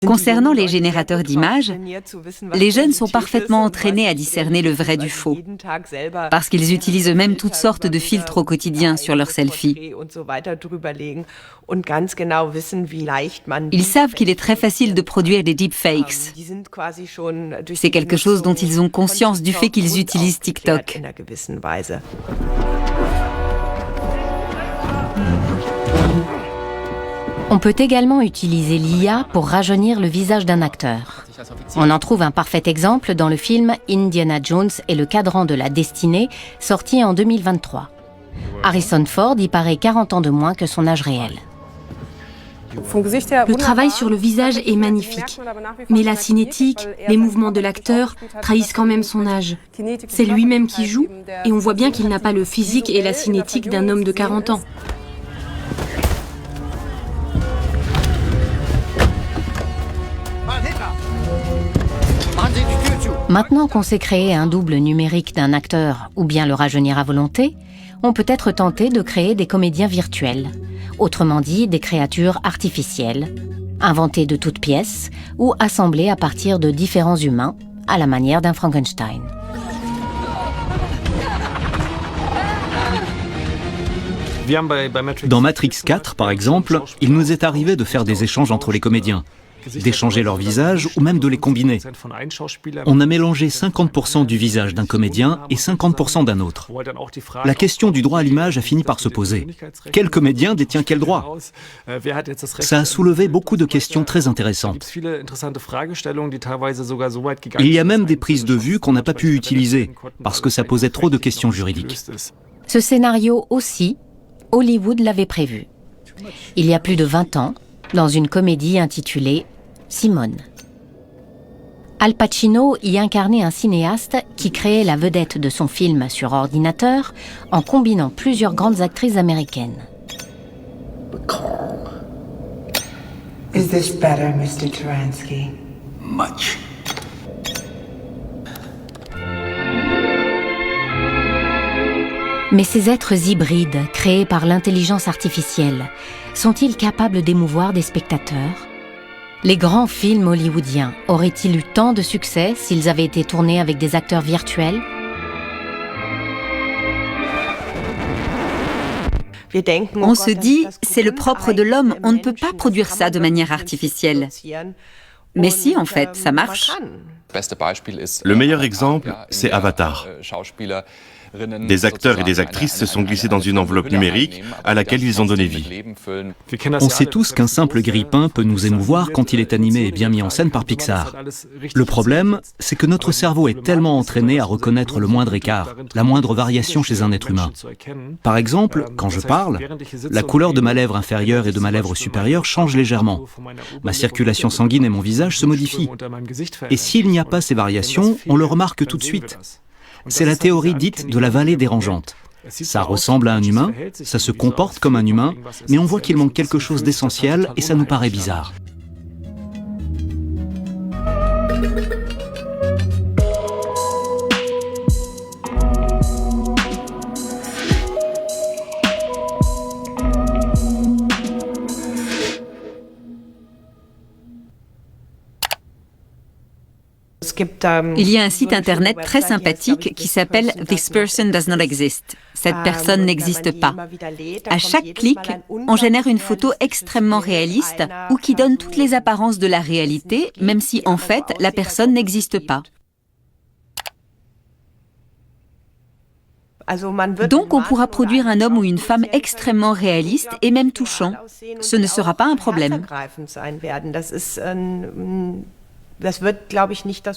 Concernant les générateurs d'images, les jeunes sont parfaitement entraînés à discerner le vrai du faux, parce qu'ils utilisent eux-mêmes toutes sortes de filtres au quotidien sur leurs selfies. Ils savent qu'il est très facile de produire des deepfakes. C'est quelque chose dont ils ont conscience du fait qu'ils utilisent TikTok. On peut également utiliser l'IA pour rajeunir le visage d'un acteur. On en trouve un parfait exemple dans le film Indiana Jones et le cadran de la destinée, sorti en 2023. Harrison Ford y paraît 40 ans de moins que son âge réel. Le travail sur le visage est magnifique, mais la cinétique, les mouvements de l'acteur trahissent quand même son âge. C'est lui-même qui joue, et on voit bien qu'il n'a pas le physique et la cinétique d'un homme de 40 ans. Maintenant qu'on sait créer un double numérique d'un acteur ou bien le rajeunir à volonté, on peut être tenté de créer des comédiens virtuels, autrement dit des créatures artificielles, inventées de toutes pièces ou assemblées à partir de différents humains, à la manière d'un Frankenstein. Dans Matrix 4, par exemple, il nous est arrivé de faire des échanges entre les comédiens, d'échanger leur visage ou même de les combiner. On a mélangé 50% du visage d'un comédien et 50% d'un autre. La question du droit à l'image a fini par se poser. Quel comédien détient quel droit? Ça a soulevé beaucoup de questions très intéressantes. Il y a même des prises de vue qu'on n'a pas pu utiliser, parce que ça posait trop de questions juridiques. Ce scénario aussi, Hollywood l'avait prévu. Il y a plus de 20 ans, dans une comédie intitulée Simone. Al Pacino y incarnait un cinéaste qui créait la vedette de son film sur ordinateur en combinant plusieurs grandes actrices américaines. Is this better, Mr. Turansky? Much. Mais ces êtres hybrides, créés par l'intelligence artificielle, sont-ils capables d'émouvoir des spectateurs? Les grands films hollywoodiens auraient-ils eu tant de succès s'ils avaient été tournés avec des acteurs virtuels? On se dit, c'est le propre de l'homme, on ne peut pas produire ça de manière artificielle. Mais si, en fait, ça marche. Le meilleur exemple, c'est Avatar. Des acteurs et des actrices se sont glissés dans une enveloppe numérique à laquelle ils ont donné vie. On sait tous qu'un simple grille-pain peut nous émouvoir quand il est animé et bien mis en scène par Pixar. Le problème, c'est que notre cerveau est tellement entraîné à reconnaître le moindre écart, la moindre variation chez un être humain. Par exemple, quand je parle, la couleur de ma lèvre inférieure et de ma lèvre supérieure change légèrement. Ma circulation sanguine et mon visage se modifient. Et s'il n'y a pas ces variations, on le remarque tout de suite. C'est la théorie dite de la vallée dérangeante. Ça ressemble à un humain, ça se comporte comme un humain, mais on voit qu'il manque quelque chose d'essentiel et ça nous paraît bizarre. Il y a un site internet très sympathique qui s'appelle This person does not exist. Cette personne n'existe pas. À chaque clic, on génère une photo extrêmement réaliste ou qui donne toutes les apparences de la réalité, même si en fait la personne n'existe pas. Donc on pourra produire un homme ou une femme extrêmement réaliste et même touchant. Ce ne sera pas un problème.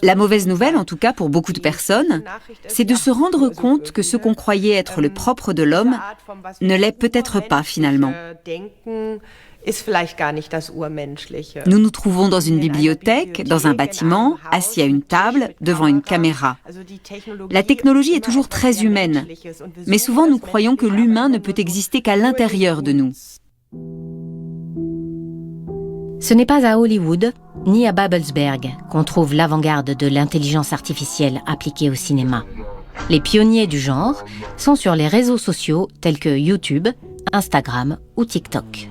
La mauvaise nouvelle, en tout cas pour beaucoup de personnes, c'est de se rendre compte que ce qu'on croyait être le propre de l'homme ne l'est peut-être pas finalement. Nous nous trouvons dans une bibliothèque, dans un bâtiment, assis à une table, devant une caméra. La technologie est toujours très humaine, mais souvent nous croyons que l'humain ne peut exister qu'à l'intérieur de nous. Ce n'est pas à Hollywood, ni à Babelsberg, qu'on trouve l'avant-garde de l'intelligence artificielle appliquée au cinéma. Les pionniers du genre sont sur les réseaux sociaux tels que YouTube, Instagram ou TikTok.